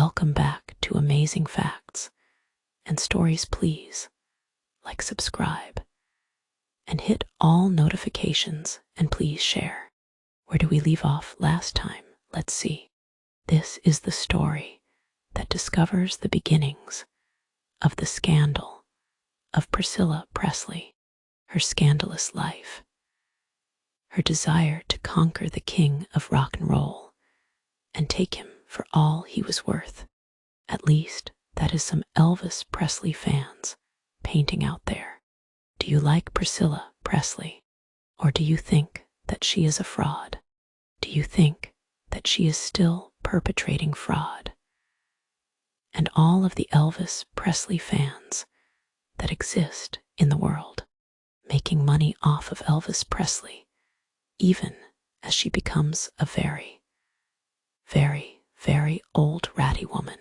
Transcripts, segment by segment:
Welcome back to Amazing Facts and Stories. Please like, subscribe, and hit all notifications, and please share. Where do we leave off last time? Let's see. This is the story that discovers the beginnings of the scandal of Priscilla Presley, her scandalous life, her desire to conquer the king of rock and roll and take him for all he was worth. At least, that is some Elvis Presley fans painting out there. Do you like Priscilla Presley? Or do you think that she is a fraud? Do you think that she is still perpetrating fraud? And all of the Elvis Presley fans that exist in the world, making money off of Elvis Presley, even as she becomes a very, very, very old ratty woman.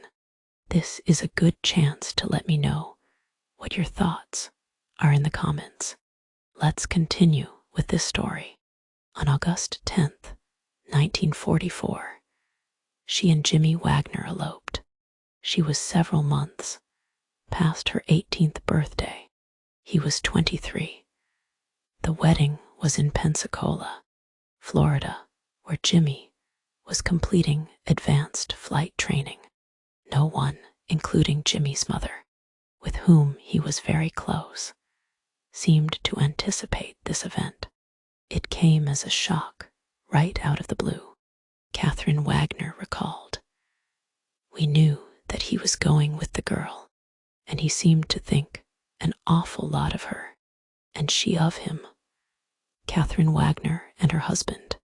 This is a good chance to let me know what your thoughts are in the comments. Let's continue with this story. On August 10th, 1944, she and Jimmy Wagner eloped. She was several months past her 18th birthday. He was 23. The wedding was in Pensacola, Florida, where Jimmy was completing advanced flight training. No one, including Jimmy's mother, with whom he was very close, seemed to anticipate this event. It came as a shock right out of the blue. Catherine Wagner recalled, "We knew that he was going with the girl, and he seemed to think an awful lot of her, and she of him." Catherine Wagner and her husband,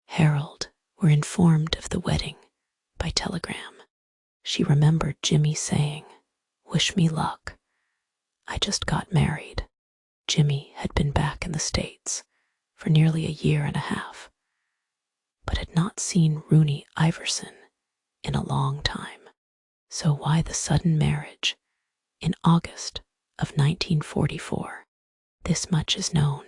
Harold, were informed of the wedding by telegram. She remembered Jimmy saying, "Wish me luck. I just got married." Jimmy had been back in the States for nearly a year and a half, but had not seen Rooney Iverson in a long time. So why the sudden marriage in August of 1944? This much is known.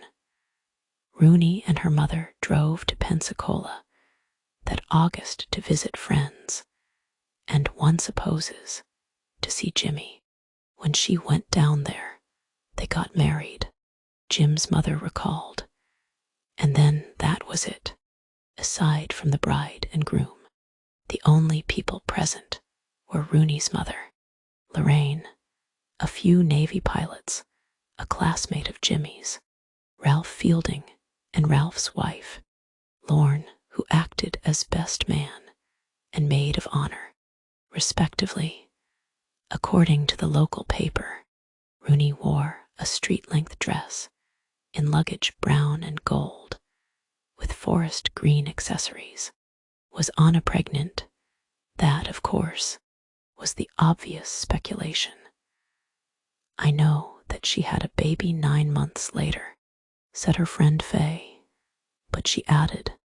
Rooney and her mother drove to Pensacola that August to visit friends, and one supposes to see Jimmy. When she went down there, they got married, Jim's mother recalled, and then that was it. Aside from the bride and groom, the only people present were Rooney's mother, Lorraine, a few Navy pilots, a classmate of Jimmy's, Ralph Fielding, and Ralph's wife, Lorne, who acted as best man and maid of honor, respectively. According to the local paper, Rooney wore a street-length dress in luggage brown and gold, with forest green accessories. Was Anna pregnant? That, of course, was the obvious speculation. "I know that she had a baby 9 months later," said her friend Faye, but she added,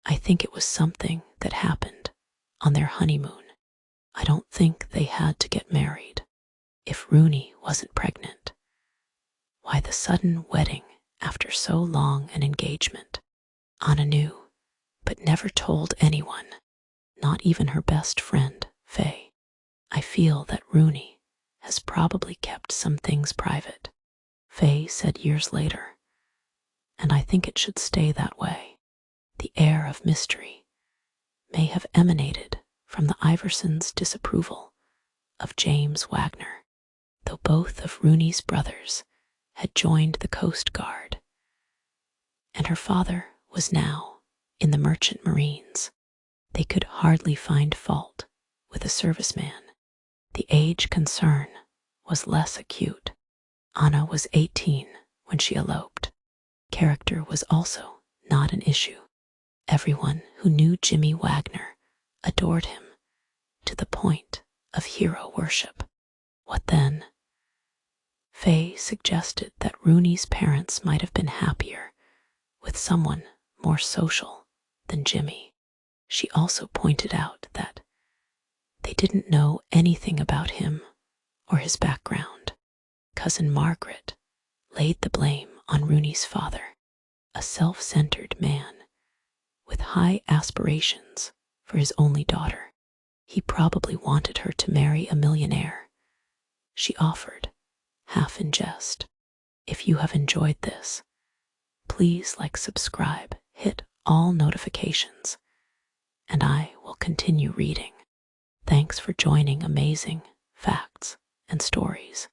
"I think it was something that happened on their honeymoon. I don't think they had to get married if Rooney wasn't pregnant." Why the sudden wedding after so long an engagement? Anna knew, but never told anyone, not even her best friend, Faye. "I feel that Rooney has probably kept some things private," Faye said years later, "and I think it should stay that way." The air of mystery may have emanated from the Iversons' disapproval of James Wagner, though both of Rooney's brothers had joined the Coast Guard, and her father was now in the Merchant Marines. They could hardly find fault with a serviceman. The age concern was less acute. Anna was 18 when she eloped. Character was also not an issue. Everyone who knew Jimmy Wagner adored him to the point of hero worship. What then? Faye suggested that Rooney's parents might have been happier with someone more social than Jimmy. She also pointed out that they didn't know anything about him or his background. Cousin Margaret laid the blame on Rooney's father, a self-centered man with high aspirations for his only daughter. He probably wanted her to marry a millionaire. She offered, half in jest. If you have enjoyed this, please subscribe, hit all notifications, and I will continue reading. Thanks for joining Amazing Facts and Stories.